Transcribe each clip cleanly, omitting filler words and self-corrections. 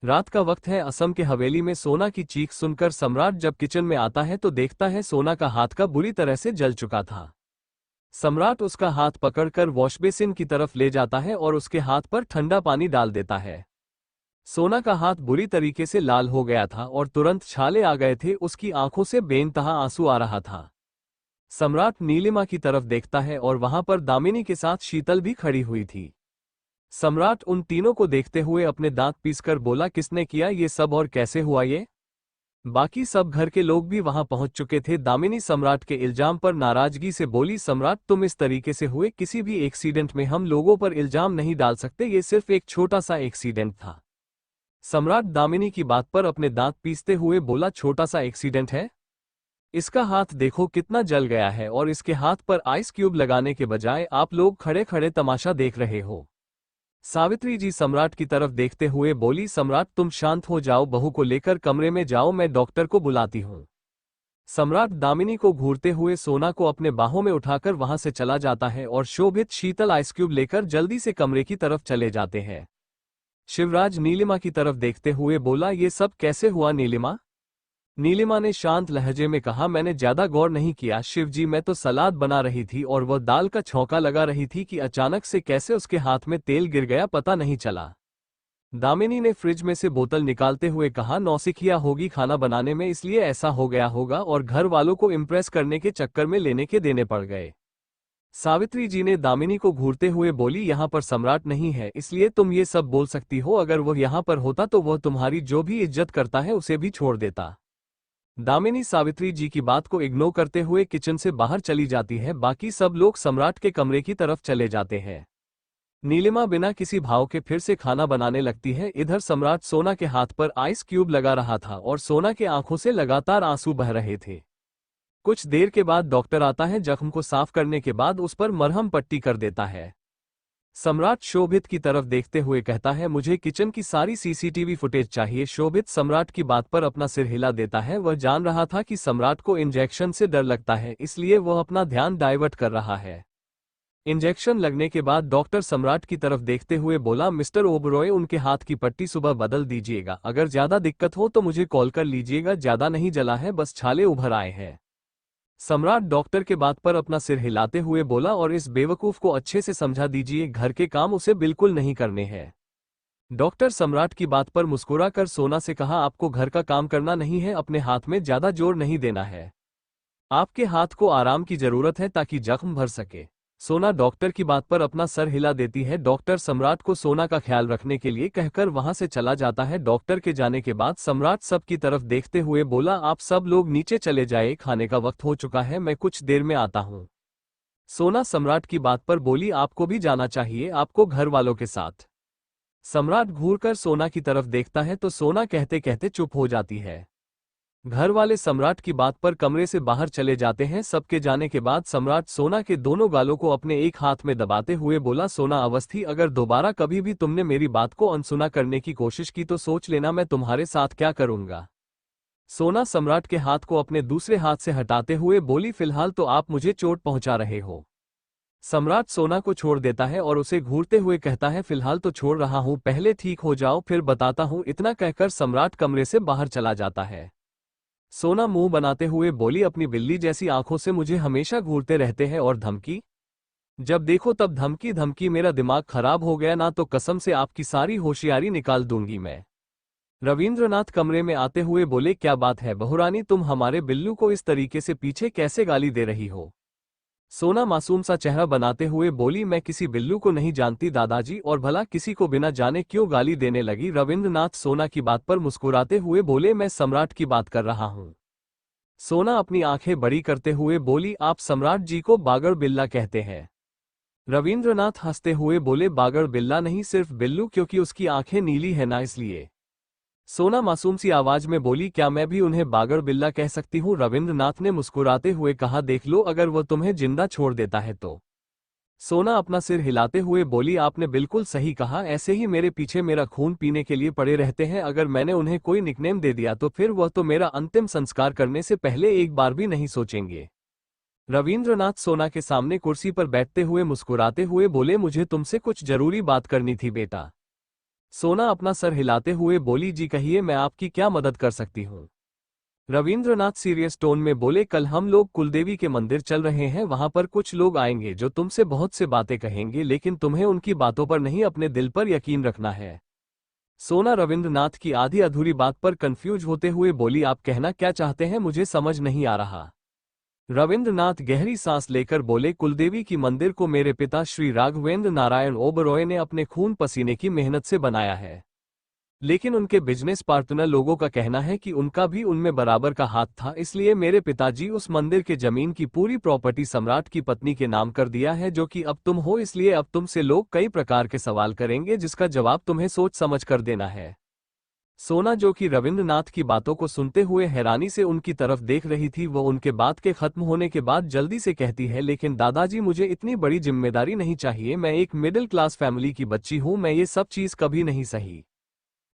रात का वक्त है। असम के हवेली में सोना की चीख सुनकर सम्राट जब किचन में आता है तो देखता है सोना का हाथ का बुरी तरह से जल चुका था। सम्राट उसका हाथ पकड़कर वॉशबेसिन की तरफ ले जाता है और उसके हाथ पर ठंडा पानी डाल देता है। सोना का हाथ बुरी तरीके से लाल हो गया था और तुरंत छाले आ गए थे। उसकी आंखों से बेनतहा आंसू आ रहा था। सम्राट नीलिमा की तरफ देखता है और वहां पर दामिनी के साथ शीतल भी खड़ी हुई थी। सम्राट उन तीनों को देखते हुए अपने दांत पीसकर बोला, किसने किया ये सब और कैसे हुआ ये? बाकी सब घर के लोग भी वहां पहुंच चुके थे। दामिनी सम्राट के इल्जाम पर नाराजगी से बोली, सम्राट तुम इस तरीके से हुए किसी भी एक्सीडेंट में हम लोगों पर इल्जाम नहीं डाल सकते, ये सिर्फ एक छोटा सा एक्सीडेंट था। सम्राट दामिनी की बात पर अपने दांत पीसते हुए बोला, छोटा सा एक्सीडेंट है? इसका हाथ देखो कितना जल गया है और इसके हाथ पर आइस क्यूब लगाने के बजाय आप लोग खड़े खड़े तमाशा देख रहे हो। सावित्री जी सम्राट की तरफ देखते हुए बोली, सम्राट तुम शांत हो जाओ, बहू को लेकर कमरे में जाओ, मैं डॉक्टर को बुलाती हूँ। सम्राट दामिनी को घूरते हुए सोना को अपने बाहों में उठाकर वहां से चला जाता है और शोभित शीतल आइस क्यूब लेकर जल्दी से कमरे की तरफ चले जाते हैं। शिवराज नीलिमा की तरफ देखते हुए बोला, ये सब कैसे हुआ नीलिमा? नीलिमा ने शांत लहजे में कहा, मैंने ज्यादा गौर नहीं किया शिवजी, मैं तो सलाद बना रही थी और वह दाल का छौंका लगा रही थी कि अचानक से कैसे उसके हाथ में तेल गिर गया पता नहीं चला। दामिनी ने फ्रिज में से बोतल निकालते हुए कहा, नौसिखिया होगी खाना बनाने में इसलिए ऐसा हो गया होगा और घर वालों को इम्प्रेस करने के चक्कर में लेने के देने पड़ गए। सावित्री जी ने दामिनी को घूरते हुए बोली, यहाँ पर सम्राट नहीं है इसलिए तुम ये सब बोल सकती हो, अगर वह यहाँ पर होता तो वह तुम्हारी जो भी इज्जत करता है उसे भी छोड़ देता। दामिनी सावित्री जी की बात को इग्नोर करते हुए किचन से बाहर चली जाती है। बाकी सब लोग सम्राट के कमरे की तरफ चले जाते हैं। नीलिमा बिना किसी भाव के फिर से खाना बनाने लगती है। इधर सम्राट सोना के हाथ पर आइस क्यूब लगा रहा था और सोना के आंखों से लगातार आंसू बह रहे थे। कुछ देर के बाद डॉक्टर आता है। जख्म को साफ करने के बाद उस पर मरहम पट्टी कर देता है। सम्राट शोभित की तरफ देखते हुए कहता है, मुझे किचन की सारी सीसीटीवी फुटेज चाहिए। शोभित सम्राट की बात पर अपना सिर हिला देता है। वह जान रहा था कि सम्राट को इंजेक्शन से डर लगता है इसलिए वह अपना ध्यान डाइवर्ट कर रहा है। इंजेक्शन लगने के बाद डॉक्टर सम्राट की तरफ देखते हुए बोला, मिस्टर ओबरॉय उनके हाथ की पट्टी सुबह बदल दीजिएगा, अगर ज्यादा दिक्कत हो तो मुझे कॉल कर लीजिएगा, ज्यादा नहीं जला है बस छाले उभर आए हैं। सम्राट डॉक्टर के बात पर अपना सिर हिलाते हुए बोला, और इस बेवकूफ को अच्छे से समझा दीजिए, घर के काम उसे बिल्कुल नहीं करने हैं। डॉक्टर सम्राट की बात पर मुस्कुरा कर सोना से कहा, आपको घर का काम करना नहीं है, अपने हाथ में ज्यादा जोर नहीं देना है, आपके हाथ को आराम की जरूरत है ताकि जख्म भर सके। सोना डॉक्टर की बात पर अपना सर हिला देती है। डॉक्टर सम्राट को सोना का ख्याल रखने के लिए कहकर वहां से चला जाता है। डॉक्टर के जाने के बाद सम्राट सब की तरफ देखते हुए बोला, आप सब लोग नीचे चले जाए, खाने का वक्त हो चुका है, मैं कुछ देर में आता हूँ। सोना सम्राट की बात पर बोली, आपको भी जाना चाहिए, आपको घर वालों के साथ। सम्राट घूरकर सोना की तरफ देखता है तो सोना कहते कहते चुप हो जाती है। घर वाले सम्राट की बात पर कमरे से बाहर चले जाते हैं। सबके जाने के बाद सम्राट सोना के दोनों गालों को अपने एक हाथ में दबाते हुए बोला, सोना अवस्थी, अगर दोबारा कभी भी तुमने मेरी बात को अनसुना करने की कोशिश की तो सोच लेना मैं तुम्हारे साथ क्या करूंगा। सोना सम्राट के हाथ को अपने दूसरे हाथ से हटाते हुए बोली, फिलहाल तो आप मुझे चोट पहुंचा रहे हो। सम्राट सोना को छोड़ देता है और उसे घूरते हुए कहता है, फिलहाल तो छोड़ रहा हूं, पहले ठीक हो जाओ फिर बताता हूं। इतना कहकर सम्राट कमरे से बाहर चला जाता है। सोना मुंह बनाते हुए बोली, अपनी बिल्ली जैसी आंखों से मुझे हमेशा घूरते रहते हैं और धमकी, जब देखो तब धमकी धमकी, मेरा दिमाग खराब हो गया ना तो कसम से आपकी सारी होशियारी निकाल दूंगी मैं। रविंद्रनाथ कमरे में आते हुए बोले, क्या बात है बहुरानी, तुम हमारे बिल्लू को इस तरीके से पीछे कैसे गाली दे रही हो? सोना मासूम सा चेहरा बनाते हुए बोली, मैं किसी बिल्लू को नहीं जानती दादाजी, और भला किसी को बिना जाने क्यों गाली देने लगी? रविंद्रनाथ सोना की बात पर मुस्कुराते हुए बोले, मैं सम्राट की बात कर रहा हूं। सोना अपनी आंखें बड़ी करते हुए बोली, आप सम्राट जी को बागड़ बिल्ला कहते हैं? रविंद्रनाथ हंसते हुए बोले, बागड़ बिल्ला नहीं, सिर्फ बिल्लू, क्योंकि उसकी आंखें नीली है ना इसलिए। सोना मासूम सी आवाज में बोली, क्या मैं भी उन्हें बागड़ बिल्ला कह सकती हूँ? रविंद्रनाथ ने मुस्कुराते हुए कहा, देख लो अगर वो तुम्हें जिंदा छोड़ देता है तो। सोना अपना सिर हिलाते हुए बोली, आपने बिल्कुल सही कहा, ऐसे ही मेरे पीछे मेरा खून पीने के लिए पड़े रहते हैं, अगर मैंने उन्हें कोई निकनेम दे दिया तो फिर वह तो मेरा अंतिम संस्कार करने से पहले एक बार भी नहीं सोचेंगे। रविंद्रनाथ सोना के सामने कुर्सी पर बैठते हुए मुस्कुराते हुए बोले, मुझे तुमसे कुछ जरूरी बात करनी थी बेटा। सोना अपना सर हिलाते हुए बोली, जी कहिए, मैं आपकी क्या मदद कर सकती हूँ। रविंद्रनाथ सीरियस टोन में बोले, कल हम लोग कुलदेवी के मंदिर चल रहे हैं, वहां पर कुछ लोग आएंगे जो तुमसे बहुत से बातें कहेंगे, लेकिन तुम्हें उनकी बातों पर नहीं, अपने दिल पर यकीन रखना है। सोना रविंद्रनाथ की आधी अधूरी बात पर कंफ्यूज होते हुए बोली, आप कहना क्या चाहते हैं, मुझे समझ नहीं आ रहा। रविंद्रनाथ गहरी सांस लेकर बोले, कुलदेवी की मंदिर को मेरे पिता श्री राघवेंद्र नारायण ओबरॉय ने अपने खून पसीने की मेहनत से बनाया है, लेकिन उनके बिजनेस पार्टनर लोगों का कहना है कि उनका भी उनमें बराबर का हाथ था, इसलिए मेरे पिताजी उस मंदिर के जमीन की पूरी प्रॉपर्टी सम्राट की पत्नी के नाम कर दिया है, जो कि अब तुम हो, इसलिए अब तुमसे लोग कई प्रकार के सवाल करेंगे जिसका जवाब तुम्हें सोच समझ कर देना है। सोना, जो कि रविंद्रनाथ की बातों को सुनते हुए हैरानी से उनकी तरफ देख रही थी, वो उनके बात के खत्म होने के बाद जल्दी से कहती है, लेकिन दादाजी मुझे इतनी बड़ी जिम्मेदारी नहीं चाहिए, मैं एक मिडिल क्लास फैमिली की बच्ची हूँ, मैं ये सब चीज कभी नहीं सही।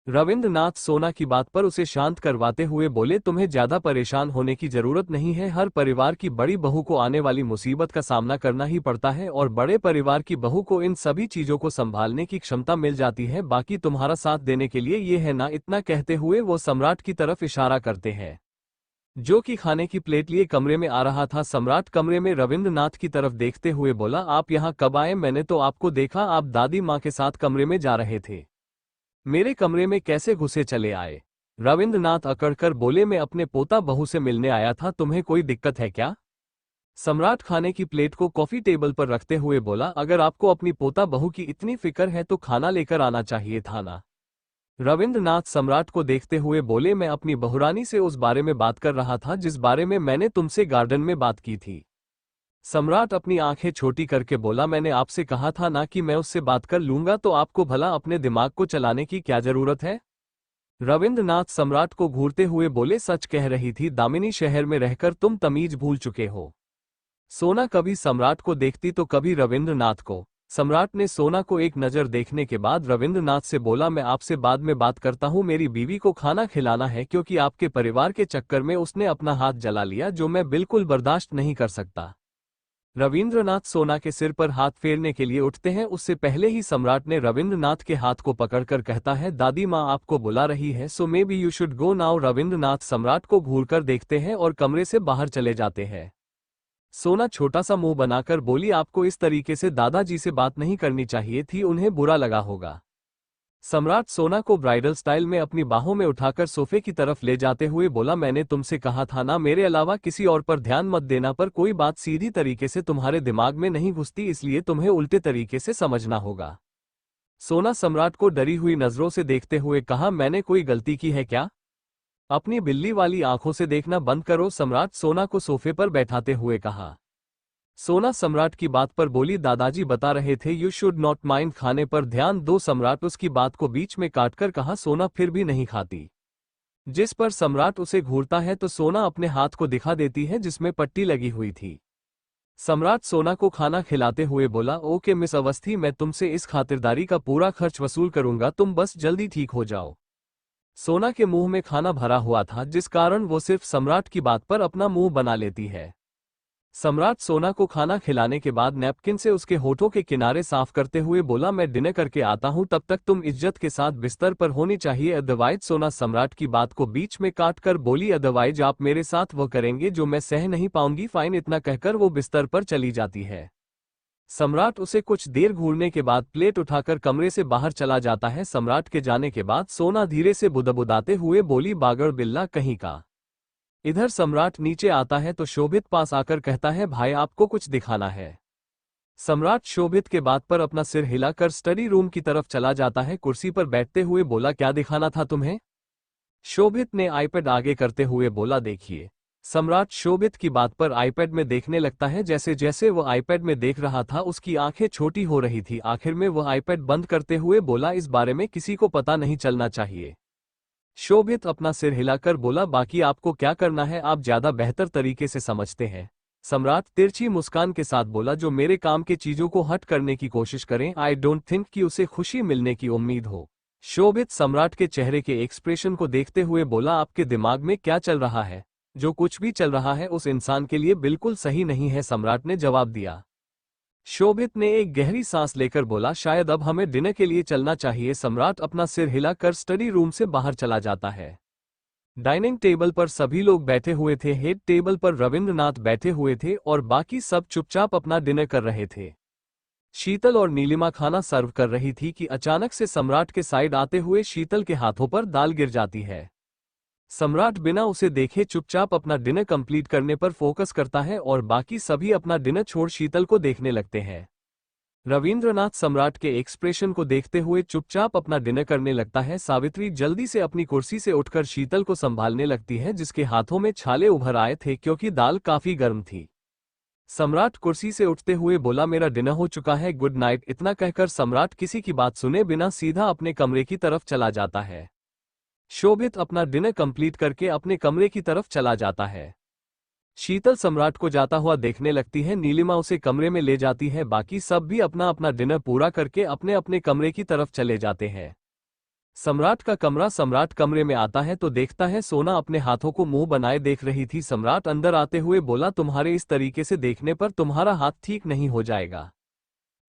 रविंद्रनाथ सोना की बात पर उसे शांत करवाते हुए बोले, तुम्हें ज्यादा परेशान होने की जरूरत नहीं है, हर परिवार की बड़ी बहू को आने वाली मुसीबत का सामना करना ही पड़ता है, और बड़े परिवार की बहू को इन सभी चीजों को संभालने की क्षमता मिल जाती है, बाकी तुम्हारा साथ देने के लिए ये है ना। इतना कहते हुए वो सम्राट की तरफ इशारा करते हैं, जो कि खाने की प्लेट लिए कमरे में आ रहा था। सम्राट कमरे में रविंद्रनाथ की तरफ देखते हुए बोला, आप यहाँ कब आए, मैंने तो आपको देखा आप दादी माँ के साथ कमरे में जा रहे थे, मेरे कमरे में कैसे घुसे चले आए। रविंद्रनाथ अकड़कर बोले, मैं अपने पोता बहू से मिलने आया था, तुम्हें कोई दिक्कत है क्या। सम्राट खाने की प्लेट को कॉफी टेबल पर रखते हुए बोला, अगर आपको अपनी पोता बहू की इतनी फिक्र है तो खाना लेकर आना चाहिए था ना। रविंद्रनाथ सम्राट को देखते हुए बोले, मैं अपनी बहुरानी से उस बारे में बात कर रहा था जिस बारे में मैंने तुमसे गार्डन में बात की थी। सम्राट अपनी आंखें छोटी करके बोला, मैंने आपसे कहा था ना कि मैं उससे बात कर लूंगा, तो आपको भला अपने दिमाग को चलाने की क्या जरूरत है। रविंद्रनाथ सम्राट को घूरते हुए बोले, सच कह रही थी दामिनी, शहर में रहकर तुम तमीज भूल चुके हो। सोना कभी सम्राट को देखती तो कभी रविंद्रनाथ को। सम्राट ने सोना को एक नजर देखने के बाद रविंद्रनाथ से बोला, मैं आपसे बाद में बात करता हूँ, मेरी बीवी को खाना खिलाना है, क्योंकि आपके परिवार के चक्कर में उसने अपना हाथ जला लिया, जो मैं बिल्कुल बर्दाश्त नहीं कर सकता। रविंद्रनाथ सोना के सिर पर हाथ फेरने के लिए उठते हैं, उससे पहले ही सम्राट ने रविंद्रनाथ के हाथ को पकड़कर कहता है, दादी माँ आपको बुला रही है, so maybe you should go now. Ravindranath Samrat को घूरकर देखते हैं और कमरे से बाहर चले जाते हैं। सोना छोटा सा मुंह बनाकर बोली, आपको इस तरीके से दादाजी से बात नहीं करनी चाहिए थी, उन्हें बुरा लगा होगा। सम्राट सोना को ब्राइडल स्टाइल में अपनी बाहों में उठाकर सोफे की तरफ ले जाते हुए बोला, मैंने तुमसे कहा था ना, मेरे अलावा किसी और पर ध्यान मत देना, पर कोई बात सीधी तरीके से तुम्हारे दिमाग में नहीं घुसती, इसलिए तुम्हें उल्टे तरीके से समझना होगा। सोना सम्राट को डरी हुई नजरों से देखते हुए कहा, मैंने कोई गलती की है क्या। अपनी बिल्ली वाली आंखों से देखना बंद करो, सम्राट सोना को सोफे पर बैठाते हुए कहा। सोना सम्राट की बात पर बोली, दादाजी बता रहे थे यू शुड नॉट माइंड, खाने पर ध्यान दो। सम्राट उसकी बात को बीच में काटकर कहा, सोना फिर भी नहीं खाती। जिस पर सम्राट उसे घूरता है तो सोना अपने हाथ को दिखा देती है जिसमें पट्टी लगी हुई थी। सम्राट सोना को खाना खिलाते हुए बोला, ओके मिस अवस्थी, मैं तुमसे इस खातिरदारी का पूरा खर्च वसूल करूंगा, तुम बस जल्दी ठीक हो जाओ। सोना के मुंह में खाना भरा हुआ था, जिस कारण वो सिर्फ सम्राट की बात पर अपना मुंह बना लेती है। सम्राट सोना को खाना खिलाने के बाद नैपकिन से उसके होठों के किनारे साफ करते हुए बोला, मैं डिनर करके आता हूं, तब तक तुम इज्जत के साथ बिस्तर पर होनी चाहिए, अदरवाइज। सोना सम्राट की बात को बीच में काटकर बोली, अदरवाइज आप मेरे साथ वो करेंगे जो मैं सह नहीं पाऊंगी, फाइन। इतना कहकर वो बिस्तर पर चली जाती है। सम्राट उसे कुछ देर घूरने के बाद प्लेट उठाकर कमरे से बाहर चला जाता है। सम्राट के जाने के बाद सोना धीरे से बुदबुदाते हुए बोली, बागड़ बिल्ला कहीं का। इधर सम्राट नीचे आता है तो शोभित पास आकर कहता है, भाई आपको कुछ दिखाना है। सम्राट शोभित के बात पर अपना सिर हिलाकर स्टडी रूम की तरफ चला जाता है। कुर्सी पर बैठते हुए बोला, क्या दिखाना था तुम्हें। शोभित ने आईपैड आगे करते हुए बोला, देखिए। सम्राट शोभित की बात पर आईपैड में देखने लगता है। जैसे जैसे वो आईपैड में देख रहा था उसकी आंखें छोटी हो रही थी। आखिर में वह आईपैड बंद करते हुए बोला, इस बारे में किसी को पता नहीं चलना चाहिए। शोभित अपना सिर हिलाकर बोला, बाकी आपको क्या करना है आप ज्यादा बेहतर तरीके से समझते हैं। सम्राट तिरछी मुस्कान के साथ बोला, जो मेरे काम के चीजों को हट करने की कोशिश करें, आई डोंट थिंक कि उसे खुशी मिलने की उम्मीद हो। शोभित सम्राट के चेहरे के एक्सप्रेशन को देखते हुए बोला, आपके दिमाग में क्या चल रहा है। जो कुछ भी चल रहा है उस इंसान के लिए बिल्कुल सही नहीं है, सम्राट ने जवाब दिया। शोभित ने एक गहरी सांस लेकर बोला, शायद अब हमें डिनर के लिए चलना चाहिए। सम्राट अपना सिर हिलाकर स्टडी रूम से बाहर चला जाता है। डाइनिंग टेबल पर सभी लोग बैठे हुए थे। हेड टेबल पर रविंद्रनाथ बैठे हुए थे और बाकी सब चुपचाप अपना डिनर कर रहे थे। शीतल और नीलिमा खाना सर्व कर रही थी कि अचानक से सम्राट के साइड आते हुए शीतल के हाथों पर दाल गिर जाती है। सम्राट बिना उसे देखे चुपचाप अपना डिनर कंप्लीट करने पर फोकस करता है और बाकी सभी अपना डिनर छोड़ शीतल को देखने लगते हैं। रविंद्रनाथ सम्राट के एक्सप्रेशन को देखते हुए चुपचाप अपना डिनर करने लगता है। सावित्री जल्दी से अपनी कुर्सी से उठकर शीतल को संभालने लगती है, जिसके हाथों में छाले उभर आए थे क्योंकि दाल काफी गर्म थी। सम्राट कुर्सी से उठते हुए बोला, मेरा डिनर हो चुका है, गुड नाइट। इतना कहकर सम्राट किसी की बात सुने बिना सीधा अपने कमरे की तरफ चला जाता है। शोभित अपना डिनर कंप्लीट करके अपने कमरे की तरफ चला जाता है। शीतल सम्राट को जाता हुआ देखने लगती है। नीलिमा उसे कमरे में ले जाती है। बाकी सब भी अपना अपना डिनर पूरा करके अपने अपने कमरे की तरफ चले जाते हैं। सम्राट का कमरा। सम्राट कमरे में आता है तो देखता है सोना अपने हाथों को मुंह बनाए देख रही थी। सम्राट अंदर आते हुए बोला, तुम्हारे इस तरीके से देखने पर तुम्हारा हाथ ठीक नहीं हो जाएगा।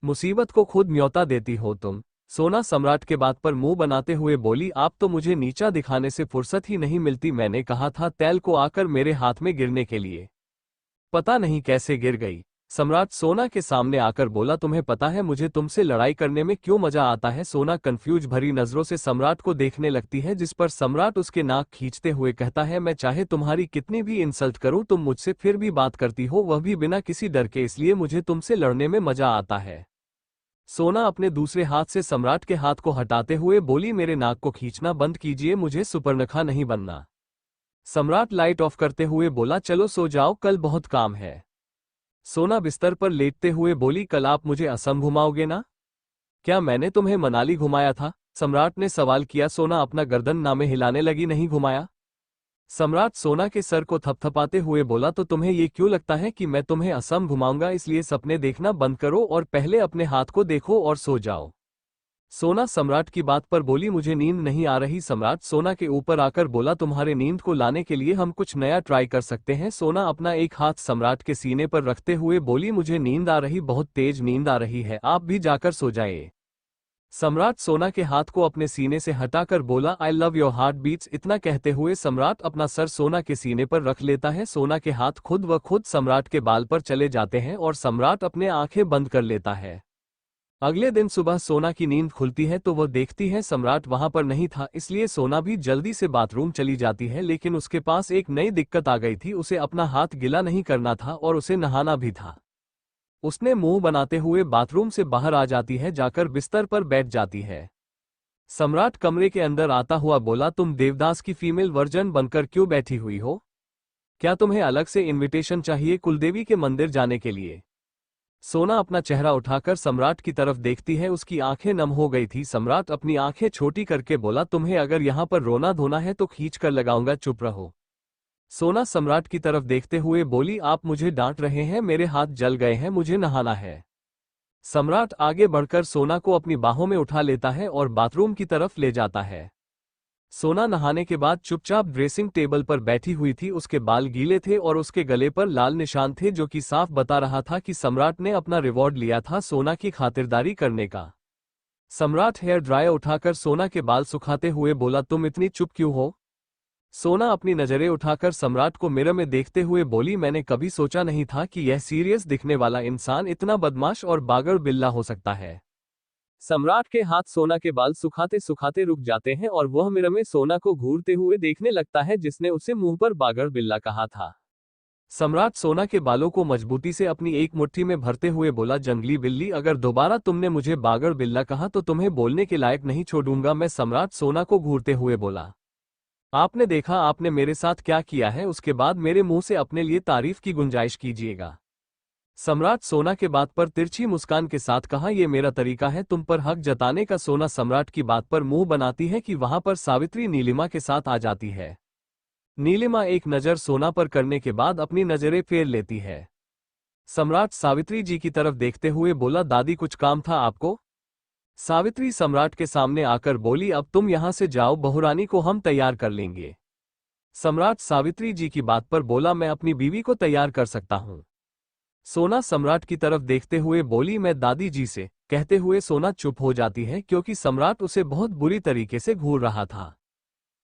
मुसीबत को खुद न्योता देती हो तुम। सोना सम्राट के बात पर मुंह बनाते हुए बोली, आप तो मुझे नीचा दिखाने से फुर्सत ही नहीं मिलती। मैंने कहा था तैल को आकर मेरे हाथ में गिरने के लिए, पता नहीं कैसे गिर गई। सम्राट सोना के सामने आकर बोला, तुम्हें पता है मुझे तुमसे लड़ाई करने में क्यों मजा आता है। सोना कंफ्यूज भरी नजरों से सम्राट को देखने लगती है, जिस पर सम्राट उसके नाक खींचते हुए कहता है, मैं चाहे तुम्हारी कितनी भी इंसल्ट करूं तुम मुझसे फिर भी बात करती हो, वह भी बिना किसी डर के, इसलिए मुझे तुमसे लड़ने में मजा आता है। सोना अपने दूसरे हाथ से सम्राट के हाथ को हटाते हुए बोली, मेरे नाक को खींचना बंद कीजिए, मुझे सुपर्णखा नहीं बनना। सम्राट लाइट ऑफ करते हुए बोला, चलो सो जाओ, कल बहुत काम है। सोना बिस्तर पर लेटते हुए बोली, कल आप मुझे असम घुमाओगे ना? क्या मैंने तुम्हें मनाली घुमाया था? सम्राट ने सवाल किया। सोना अपना गर्दन नामे हिलाने लगी, नहीं घुमाया। सम्राट सोना के सर को थपथपाते हुए बोला, तो तुम्हें ये क्यों लगता है कि मैं तुम्हें असम घुमाऊंगा? इसलिए सपने देखना बंद करो और पहले अपने हाथ को देखो और सो जाओ। सोना सम्राट की बात पर बोली, मुझे नींद नहीं आ रही। सम्राट सोना के ऊपर आकर बोला, तुम्हारे नींद को लाने के लिए हम कुछ नया ट्राई कर सकते हैं। सोना अपना एक हाथ सम्राट के सीने पर रखते हुए बोली, मुझे नींद आ रही, बहुत तेज नींद आ रही है, आप भी जाकर सो जाइए। सम्राट सोना के हाथ को अपने सीने से हटाकर बोला, I love your heart beats. इतना कहते हुए सम्राट अपना सर सोना के सीने पर रख लेता है। सोना के हाथ खुद व खुद सम्राट के बाल पर चले जाते हैं और सम्राट अपने आंखें बंद कर लेता है। अगले दिन सुबह सोना की नींद खुलती है तो वह देखती है सम्राट वहां पर नहीं था, इसलिए सोना भी जल्दी से बाथरूम चली जाती है। लेकिन उसके पास एक नई दिक्कत आ गई थी, उसे अपना हाथ गीला नहीं करना था और उसे नहाना भी था। उसने मुंह बनाते हुए बाथरूम से बाहर आ जाती है, जाकर बिस्तर पर बैठ जाती है। सम्राट कमरे के अंदर आता हुआ बोला, तुम देवदास की फीमेल वर्जन बनकर क्यों बैठी हुई हो? क्या तुम्हें अलग से इनविटेशन चाहिए कुलदेवी के मंदिर जाने के लिए? सोना अपना चेहरा उठाकर सम्राट की तरफ देखती है, उसकी आंखें नम हो गई थी। सम्राट अपनी आंखें छोटी करके बोला, तुम्हें अगर यहां पर रोना धोना है तो खींच कर लगाऊंगा, चुप रहो। सोना सम्राट की तरफ देखते हुए बोली, आप मुझे डांट रहे हैं, मेरे हाथ जल गए हैं, मुझे नहाना है। सम्राट आगे बढ़कर सोना को अपनी बाहों में उठा लेता है और बाथरूम की तरफ ले जाता है। सोना नहाने के बाद चुपचाप ड्रेसिंग टेबल पर बैठी हुई थी। उसके बाल गीले थे और उसके गले पर लाल निशान थे, जो कि साफ बता रहा था कि सम्राट ने अपना रिवॉर्ड लिया था सोना की खातिरदारी करने का। सम्राट हेयर ड्रायर उठाकर सोना के बाल सुखाते हुए बोला, तुम इतनी चुप क्यों हो? सोना अपनी नजरें उठाकर सम्राट को मिरर में देखते हुए बोली, मैंने कभी सोचा नहीं था कि यह सीरियस दिखने वाला इंसान इतना बदमाश और बागर बिल्ला हो सकता है। सम्राट के हाथ सोना के बाल सुखाते सुखाते रुक जाते हैं और वह मिरर में सोना को घूरते हुए देखने लगता है, जिसने उसे मुंह पर बागर बिल्ला कहा था। सम्राट सोना के बालों को मजबूती से अपनी एक मुट्ठी में भरते हुए बोला, जंगली बिल्ली, अगर दोबारा तुमने मुझे बागर बिल्ला कहा तो तुम्हें बोलने के लायक नहीं छोड़ूंगा मैं। सम्राट सोना को घूरते हुए बोला, आपने देखा आपने मेरे साथ क्या किया है, उसके बाद मेरे मुंह से अपने लिए तारीफ की गुंजाइश कीजिएगा। सम्राट सोना के बात पर तिरछी मुस्कान के साथ कहा, यह मेरा तरीका है तुम पर हक जताने का। सोना सम्राट की बात पर मुंह बनाती है कि वहां पर सावित्री नीलिमा के साथ आ जाती है। नीलिमा एक नजर सोना पर करने के बाद अपनी नजरें फेर लेती है। सम्राट सावित्री जी की तरफ देखते हुए बोला, दादी कुछ काम था आपको? सावित्री सम्राट के सामने आकर बोली, अब तुम यहां से जाओ, बहुरानी को हम तैयार कर लेंगे। सम्राट सावित्री जी की बात पर बोला, मैं अपनी बीवी को तैयार कर सकता हूं। सोना सम्राट की तरफ देखते हुए बोली, मैं दादी जी से, कहते हुए सोना चुप हो जाती है क्योंकि सम्राट उसे बहुत बुरी तरीके से घूर रहा था।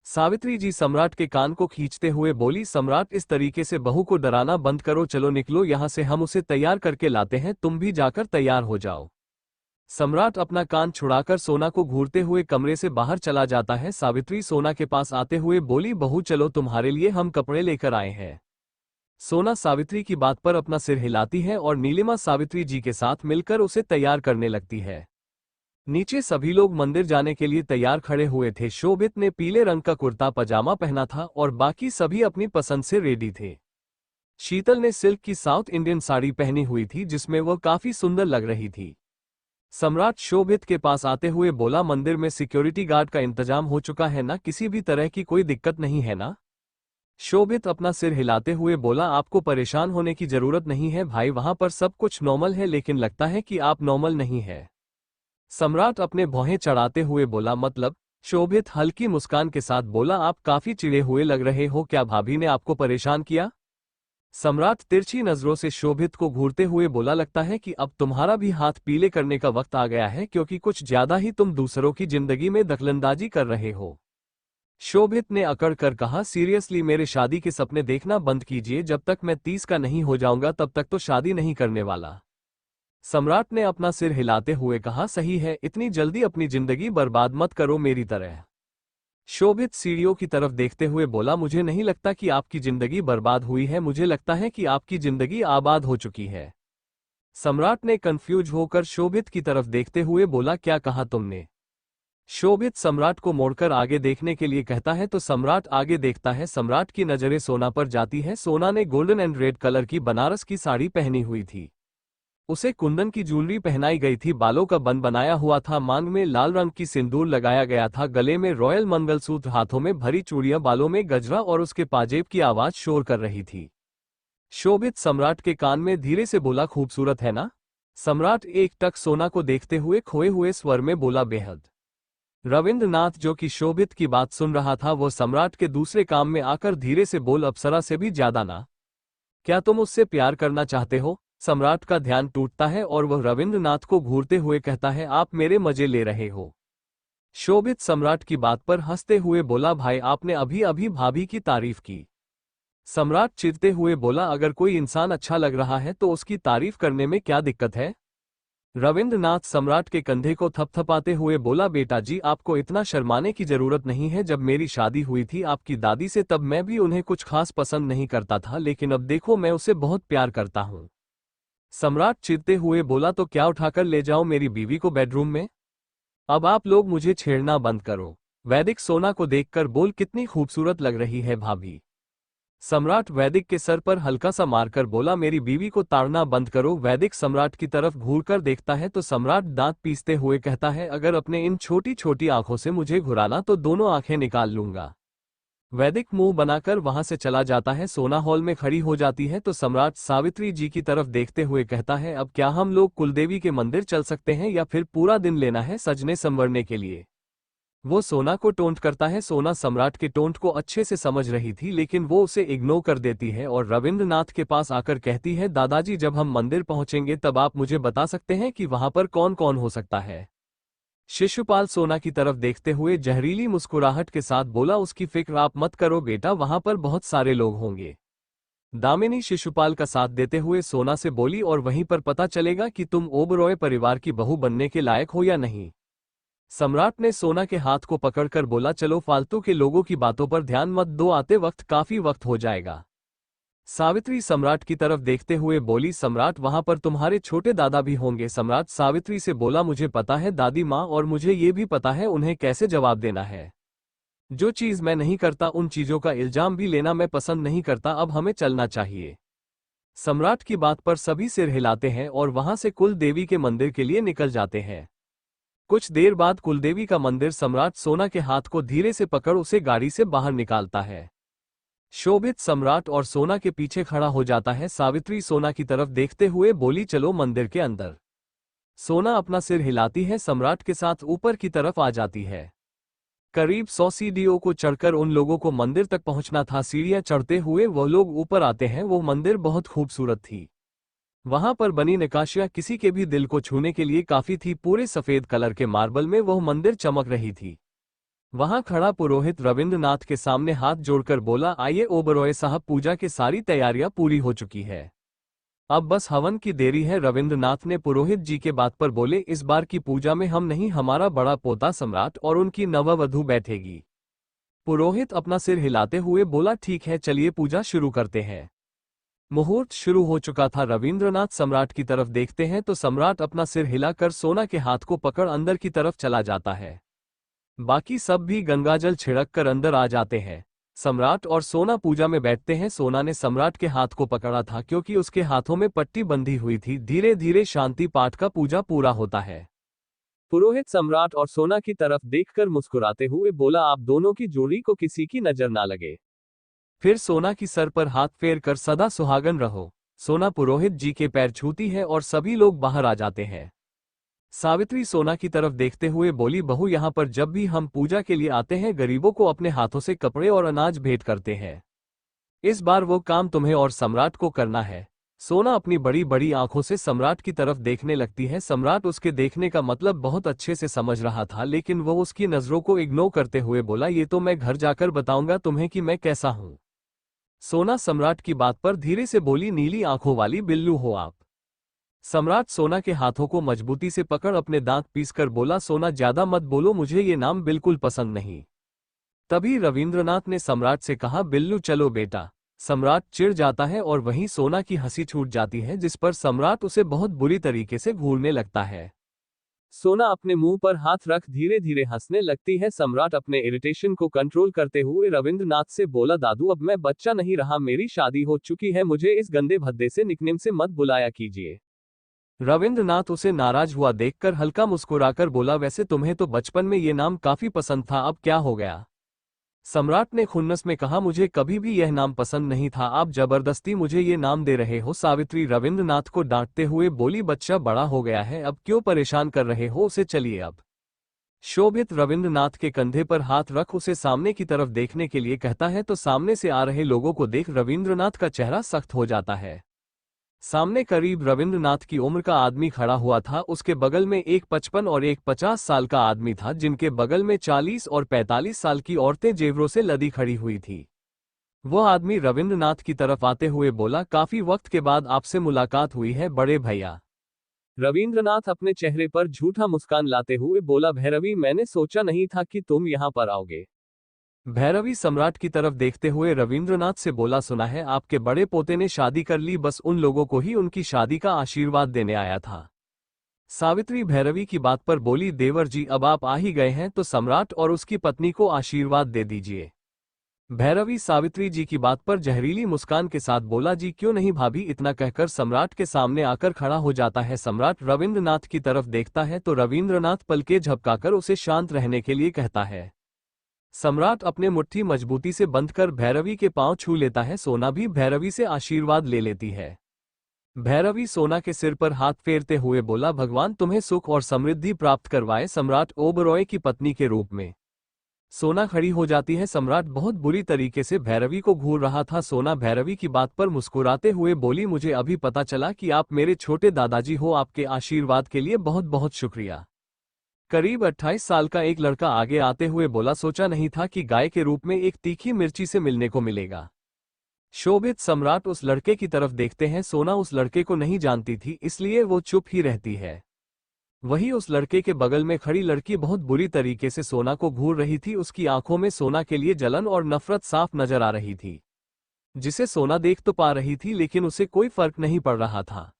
सावित्री जी सम्राट के कान को खींचते हुए बोली, सम्राट इस तरीके से बहू को डराना बंद करो, चलो निकलो यहाँ से, हम उसे तैयार करके लाते हैं, तुम भी जाकर तैयार हो जाओ। सम्राट अपना कान छुड़ाकर सोना को घूरते हुए कमरे से बाहर चला जाता है। सावित्री सोना के पास आते हुए बोली, बहू चलो, तुम्हारे लिए हम कपड़े लेकर आए हैं। सोना सावित्री की बात पर अपना सिर हिलाती है और नीलिमा सावित्री जी के साथ मिलकर उसे तैयार करने लगती है। नीचे सभी लोग मंदिर जाने के लिए तैयार खड़े हुए थे। शोभित ने पीले रंग का कुर्ता पजामा पहना था और बाकी सभी अपनी पसंद से रेडी थे। शीतल ने सिल्क की साउथ इंडियन साड़ी पहनी हुई थी जिसमें वह काफी सुंदर लग रही थी। सम्राट शोभित के पास आते हुए बोला, मंदिर में सिक्योरिटी गार्ड का इंतजाम हो चुका है ना, किसी भी तरह की कोई दिक्कत नहीं है ना? शोभित अपना सिर हिलाते हुए बोला, आपको परेशान होने की जरूरत नहीं है भाई, वहां पर सब कुछ नॉर्मल है, लेकिन लगता है कि आप नॉर्मल नहीं है। सम्राट अपने भौहें चढ़ाते हुए बोला, मतलब? शोभित हल्की मुस्कान के साथ बोला, आप काफी चिढ़े हुए लग रहे हो, क्या भाभी ने आपको परेशान किया? सम्राट तिरछी नजरों से शोभित को घूरते हुए बोला, लगता है कि अब तुम्हारा भी हाथ पीले करने का वक्त आ गया है, क्योंकि कुछ ज्यादा ही तुम दूसरों की जिंदगी में दखलंदाजी कर रहे हो। शोभित ने अकड़ कर कहा, सीरियसली मेरे शादी के सपने देखना बंद कीजिए, जब तक मैं 30 का नहीं हो जाऊंगा तब तक तो शादी नहीं करने वाला। सम्राट ने अपना सिर हिलाते हुए कहा, सही है, इतनी जल्दी अपनी जिंदगी बर्बाद मत करो मेरी तरह। शोभित सीढ़ियों की तरफ देखते हुए बोला, मुझे नहीं लगता कि आपकी जिंदगी बर्बाद हुई है, मुझे लगता है कि आपकी जिंदगी आबाद हो चुकी है। सम्राट ने कंफ्यूज होकर शोभित की तरफ देखते हुए बोला, क्या कहा तुमने? शोभित सम्राट को मोड़कर आगे देखने के लिए कहता है तो सम्राट आगे देखता है। सम्राट की नजरें सोना पर जाती है। सोना ने गोल्डन एंड रेड कलर की बनारस की साड़ी पहनी हुई थी। उसे कुंदन की ज्वेलरी पहनाई गई थी, बालों का बन बनाया हुआ था, मांग में लाल रंग की सिंदूर लगाया गया था, गले में रॉयल मंगलसूत्र, हाथों में भरी चूड़ियां, बालों में गजरा और उसके पाजेब की आवाज शोर कर रही थी। शोभित सम्राट के कान में धीरे से बोला, खूबसूरत है ना? सम्राट एक टक सोना को देखते हुए खोए हुए स्वर में बोला, बेहद। रविंद्रनाथ जो कि शोभित की बात सुन रहा था, वो सम्राट के दूसरे काम में आकर धीरे से बोल, अप्सरा से भी ज्यादा ना? क्या तुम उससे प्यार करना चाहते हो? सम्राट का ध्यान टूटता है और वह रविंद्रनाथ को घूरते हुए कहता है, आप मेरे मजे ले रहे हो। शोभित सम्राट की बात पर हंसते हुए बोला, भाई आपने अभी अभी भाभी की तारीफ की। सम्राट चिढ़ते हुए बोला, अगर कोई इंसान अच्छा लग रहा है तो उसकी तारीफ करने में क्या दिक्कत है? रविंद्रनाथ सम्राट के कंधे को थपथपाते हुए बोला, बेटा जी आपको इतना शर्माने की जरूरत नहीं है, जब मेरी शादी हुई थी आपकी दादी से तब मैं भी उन्हें कुछ खास पसंद नहीं करता था, लेकिन अब देखो मैं उसे बहुत प्यार करता हूँ। सम्राट चिढ़ते हुए बोला, तो क्या उठाकर ले जाओ मेरी बीवी को बेडरूम में? अब आप लोग मुझे छेड़ना बंद करो। वैदिक सोना को देखकर बोल, कितनी खूबसूरत लग रही है भाभी। सम्राट वैदिक के सर पर हल्का सा मारकर बोला, मेरी बीवी को ताड़ना बंद करो। वैदिक सम्राट की तरफ घूरकर देखता है तो सम्राट दांत पीसते हुए कहता है, अगर अपने इन छोटी छोटी आंखों से मुझे घुराना तो दोनों आंखें निकाल लूंगा। वैदिक मुंह बनाकर वहां से चला जाता है। सोना हॉल में खड़ी हो जाती है तो सम्राट सावित्री जी की तरफ देखते हुए कहता है, अब क्या हम लोग कुलदेवी के मंदिर चल सकते हैं या फिर पूरा दिन लेना है सजने संवरने के लिए? वो सोना को टोंट करता है। सोना सम्राट के टोंट को अच्छे से समझ रही थी, लेकिन वो उसे इग्नोर कर देती है और रविंद्रनाथ के पास आकर कहती है, दादाजी जब हम मंदिर पहुंचेंगे तब आप मुझे बता सकते हैं कि वहां पर कौन कौन हो सकता है? शिशुपाल सोना की तरफ देखते हुए जहरीली मुस्कुराहट के साथ बोला, उसकी फिक्र आप मत करो बेटा, वहां पर बहुत सारे लोग होंगे। दामिनी शिशुपाल का साथ देते हुए सोना से बोली, और वहीं पर पता चलेगा कि तुम ओबरॉय परिवार की बहू बनने के लायक हो या नहीं। सम्राट ने सोना के हाथ को पकड़कर बोला, चलो फालतू के लोगों की बातों पर ध्यान मत दो, आते वक्त काफी वक्त हो जाएगा। सावित्री सम्राट की तरफ देखते हुए बोली, सम्राट वहां पर तुम्हारे छोटे दादा भी होंगे। सम्राट सावित्री से बोला, मुझे पता है दादी माँ, और मुझे ये भी पता है उन्हें कैसे जवाब देना है। जो चीज मैं नहीं करता उन चीजों का इल्जाम भी लेना मैं पसंद नहीं करता, अब हमें चलना चाहिए। सम्राट की बात पर सभी सिर हिलाते हैं और वहां से कुल देवी के मंदिर के लिए निकल जाते हैं। कुछ देर बाद कुलदेवी का मंदिर सम्राट सोना के हाथ को धीरे से पकड़ उसे गाड़ी से बाहर निकालता है। शोभित सम्राट और सोना के पीछे खड़ा हो जाता है। सावित्री सोना की तरफ देखते हुए बोली, चलो मंदिर के अंदर। सोना अपना सिर हिलाती है, सम्राट के साथ ऊपर की तरफ आ जाती है। करीब 100 सीढ़ियों को चढ़कर उन लोगों को मंदिर तक पहुंचना था। सीढ़ियां चढ़ते हुए वो लोग ऊपर आते हैं। वो मंदिर बहुत खूबसूरत थी। वहां पर बनी नक्काशियां किसी के भी दिल को छूने के लिए काफी थी। पूरे सफेद कलर के मार्बल में वह मंदिर चमक रही थी। वहां खड़ा पुरोहित रविंद्रनाथ के सामने हाथ जोड़कर बोला, आइए ओबरॉय साहब, पूजा की सारी तैयारियां पूरी हो चुकी है, अब बस हवन की देरी है। रविंद्रनाथ ने पुरोहित जी के बात पर बोले, इस बार की पूजा में हम नहीं, हमारा बड़ा पोता सम्राट और उनकी नववधू बैठेगी। पुरोहित अपना सिर हिलाते हुए बोला, ठीक है, चलिए पूजा शुरू करते हैं। मुहूर्त शुरू हो चुका था। रविंद्रनाथ सम्राट की तरफ देखते हैं तो सम्राट अपना सिर हिलाकर सोना के हाथ को पकड़ अंदर की तरफ चला जाता है। बाकी सब भी गंगाजल छिड़क कर अंदर आ जाते हैं। सम्राट और सोना पूजा में बैठते हैं। सोना ने सम्राट के हाथ को पकड़ा था क्योंकि उसके हाथों में पट्टी बंधी हुई थी। धीरे धीरे शांति पाठ का पूजा पूरा होता है। पुरोहित सम्राट और सोना की तरफ देखकर मुस्कुराते हुए बोला, आप दोनों की जोड़ी को किसी की नजर ना लगे। फिर सोना की सर पर हाथ फेर कर सदा सुहागन रहो। सोना पुरोहित जी के पैर छूती है और सभी लोग बाहर आ जाते हैं। सावित्री सोना की तरफ देखते हुए बोली, बहू, यहाँ पर जब भी हम पूजा के लिए आते हैं गरीबों को अपने हाथों से कपड़े और अनाज भेंट करते हैं। इस बार वो काम तुम्हें और सम्राट को करना है। सोना अपनी बड़ी बड़ी आंखों से सम्राट की तरफ देखने लगती है। सम्राट उसके देखने का मतलब बहुत अच्छे से समझ रहा था, लेकिन वो उसकी नजरों को इग्नोर करते हुए बोला, ये तो मैं घर जाकर बताऊंगा तुम्हें कि मैं कैसा हूं। सोना सम्राट की बात पर धीरे से बोली, नीली आंखों वाली बिल्लू हो आप। सम्राट सोना के हाथों को मजबूती से पकड़ अपने दांत पीसकर बोला, सोना, ज्यादा मत बोलो, मुझे ये नाम बिल्कुल पसंद नहीं। तभी रविंद्रनाथ ने सम्राट से कहा, बिल्लू चलो बेटा। सम्राट चिढ़ जाता है और वहीं सोना की हंसी छूट जाती है, जिस पर सम्राट उसे बहुत बुरी तरीके से घूरने लगता है। सोना अपने मुंह पर हाथ रख धीरे धीरे हंसने लगती है। सम्राट अपने इरिटेशन को कंट्रोल करते हुए रविंद्रनाथ से बोला, दादू, अब मैं बच्चा नहीं रहा, मेरी शादी हो चुकी है, मुझे इस गंदे भद्दे से निकनेम से मत बुलाया कीजिए। रविंद्रनाथ उसे नाराज हुआ देखकर हल्का मुस्कुराकर बोला, वैसे तुम्हें तो बचपन में ये नाम काफी पसंद था, अब क्या हो गया? सम्राट ने खुन्नस में कहा, मुझे कभी भी यह नाम पसंद नहीं था, आप जबरदस्ती मुझे ये नाम दे रहे हो। सावित्री रविंद्रनाथ को डांटते हुए बोली, बच्चा बड़ा हो गया है, अब क्यों परेशान कर रहे हो उसे, चलिए अब। शोभित रविंद्रनाथ के कंधे पर हाथ रख उसे सामने की तरफ देखने के लिए कहता है तो सामने से आ रहे लोगों को देख रविंद्रनाथ का चेहरा सख्त हो जाता है। सामने करीब रविंद्रनाथ की उम्र का आदमी खड़ा हुआ था। उसके बगल में एक 55 और एक 50 साल का आदमी था, जिनके बगल में 40 और 45 साल की औरतें जेवरों से लदी खड़ी हुई थी। वह आदमी रविंद्रनाथ की तरफ आते हुए बोला, काफी वक्त के बाद आपसे मुलाकात हुई है बड़े भैया। रविंद्रनाथ अपने चेहरे पर झूठा मुस्कान लाते हुए बोला, भैरवी, मैंने सोचा नहीं था कि तुम यहाँ पर आओगे। भैरवी सम्राट की तरफ देखते हुए रविंद्रनाथ से बोला, सुना है आपके बड़े पोते ने शादी कर ली, बस उन लोगों को ही उनकी शादी का आशीर्वाद देने आया था। सावित्री भैरवी की बात पर बोली, देवर जी, अब आप आ ही गए हैं तो सम्राट और उसकी पत्नी को आशीर्वाद दे दीजिए। भैरवी सावित्री जी की बात पर जहरीली मुस्कान के साथ बोला, जी क्यों नहीं भाभी। इतना कहकर सम्राट के सामने आकर खड़ा हो जाता है। सम्राट रविंद्रनाथ की तरफ देखता है तो रविंद्रनाथ पलके झपकाकर उसे शांत रहने के लिए कहता है। सम्राट अपने मुट्ठी मजबूती से बंद कर भैरवी के पांव छू लेता है। सोना भी भैरवी से आशीर्वाद ले लेती है। भैरवी सोना के सिर पर हाथ फेरते हुए बोला, भगवान तुम्हें सुख और समृद्धि प्राप्त करवाए, सम्राट ओबरॉय की पत्नी के रूप में। सोना खड़ी हो जाती है। सम्राट बहुत बुरी तरीके से भैरवी को घूर रहा था। सोना भैरवी की बात पर मुस्कुराते हुए बोली, मुझे अभी पता चला कि आप मेरे छोटे दादाजी हो, आपके आशीर्वाद के लिए बहुत बहुत शुक्रिया। करीब 28 साल का एक लड़का आगे आते हुए बोला, सोचा नहीं था कि गाय के रूप में एक तीखी मिर्ची से मिलने को मिलेगा। शोभित सम्राट उस लड़के की तरफ देखते हैं। सोना उस लड़के को नहीं जानती थी, इसलिए वो चुप ही रहती है। वही उस लड़के के बगल में खड़ी लड़की बहुत बुरी तरीके से सोना को घूर रही थी। उसकी आंखों में सोना के लिए जलन और नफरत साफ नजर आ रही थी, जिसे सोना देख तो पा रही थी लेकिन उसे कोई फर्क नहीं पड़ रहा था।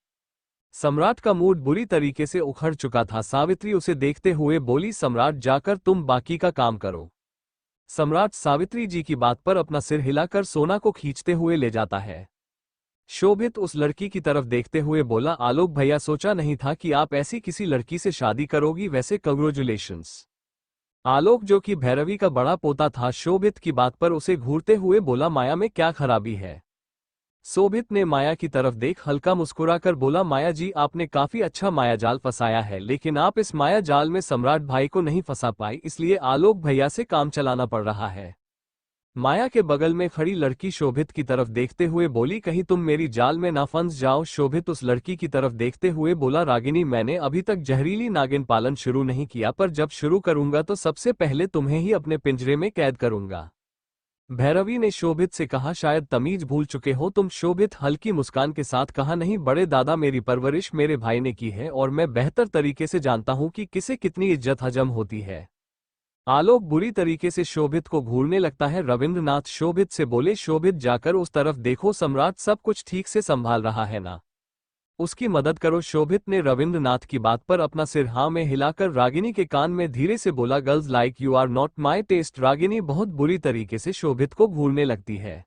सम्राट का मूड बुरी तरीके से उखड़ चुका था। सावित्री उसे देखते हुए बोली, सम्राट, जाकर तुम बाकी का काम करो। सम्राट सावित्री जी की बात पर अपना सिर हिलाकर सोना को खींचते हुए ले जाता है। शोभित उस लड़की की तरफ देखते हुए बोला, आलोक भैया, सोचा नहीं था कि आप ऐसी किसी लड़की से शादी करोगी, वैसे कंग्रेचुलेशंस। आलोक, जो कि भैरवी का बड़ा पोता था, शोभित की बात पर उसे घूरते हुए बोला, माया में क्या खराबी है? शोभित ने माया की तरफ देख हल्का मुस्कुराकर बोला, माया जी, आपने काफी अच्छा माया जाल फंसाया है, लेकिन आप इस माया जाल में सम्राट भाई को नहीं फंसा पाई, इसलिए आलोक भैया से काम चलाना पड़ रहा है। माया के बगल में खड़ी लड़की शोभित की तरफ देखते हुए बोली, कहीं तुम मेरी जाल में ना फंस जाओ। शोभित उस लड़की की तरफ देखते हुए बोला, रागिनी मैंने अभी तक जहरीली नागिन पालन शुरू नहीं किया, पर जब शुरू करूंगा तो सबसे पहले तुम्हें ही अपने पिंजरे में कैद करूंगा। भैरवी ने शोभित से कहा, शायद तमीज भूल चुके हो तुम। शोभित हल्की मुस्कान के साथ कहा, नहीं बड़े दादा, मेरी परवरिश मेरे भाई ने की है और मैं बेहतर तरीके से जानता हूं कि किसे कितनी इज्जत हजम होती है। आलोक बुरी तरीके से शोभित को घूरने लगता है। रविंद्रनाथ शोभित से बोले, शोभित जाकर उस तरफ देखो, सम्राट सब कुछ ठीक से संभाल रहा है ना, उसकी मदद करो। शोभित ने रविंद्रनाथ की बात पर अपना सिर हाँ में हिलाकर रागिनी के कान में धीरे से बोला, girls like you are not my taste. Ragini बहुत बुरी तरीके से शोभित को घूरने लगती है।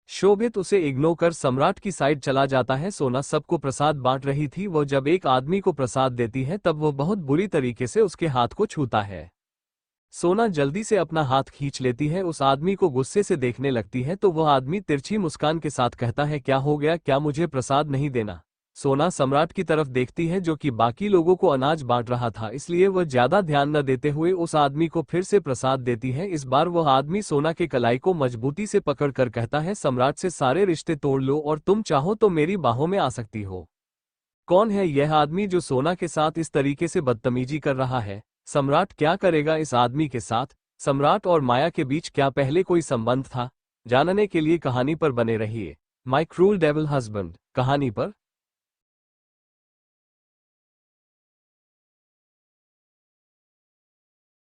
शोभित उसे इग्नोर कर सम्राट की साइड चला जाता है। सोना सबको प्रसाद बांट रही थी, वो जब एक आदमी को प्रसाद देती है तब वो बहुत बुरी तरीके से उसके हाथ को छूता है। सोना जल्दी से अपना हाथ खींच लेती है, उस आदमी को गुस्से से देखने लगती है तो वह आदमी तिरछी मुस्कान के साथ कहता है, क्या हो गया, क्या मुझे प्रसाद नहीं देना। सोना सम्राट की तरफ देखती है जो कि बाकी लोगों को अनाज बांट रहा था, इसलिए वह ज्यादा ध्यान न देते हुए उस आदमी को फिर से प्रसाद देती है। इस बार वह आदमी सोना के कलाई को मजबूती से पकड़कर कहता है, सम्राट से सारे रिश्ते तोड़ लो और तुम चाहो तो मेरी बाहों में आ सकती हो। कौन है यह आदमी जो सोना के साथ इस तरीके से बदतमीजी कर रहा है? सम्राट क्या करेगा इस आदमी के साथ? सम्राट और माया के बीच क्या पहले कोई संबंध था? जानने के लिए कहानी पर बने रहिए। माय क्रूल डेविल हस्बैंड कहानी पर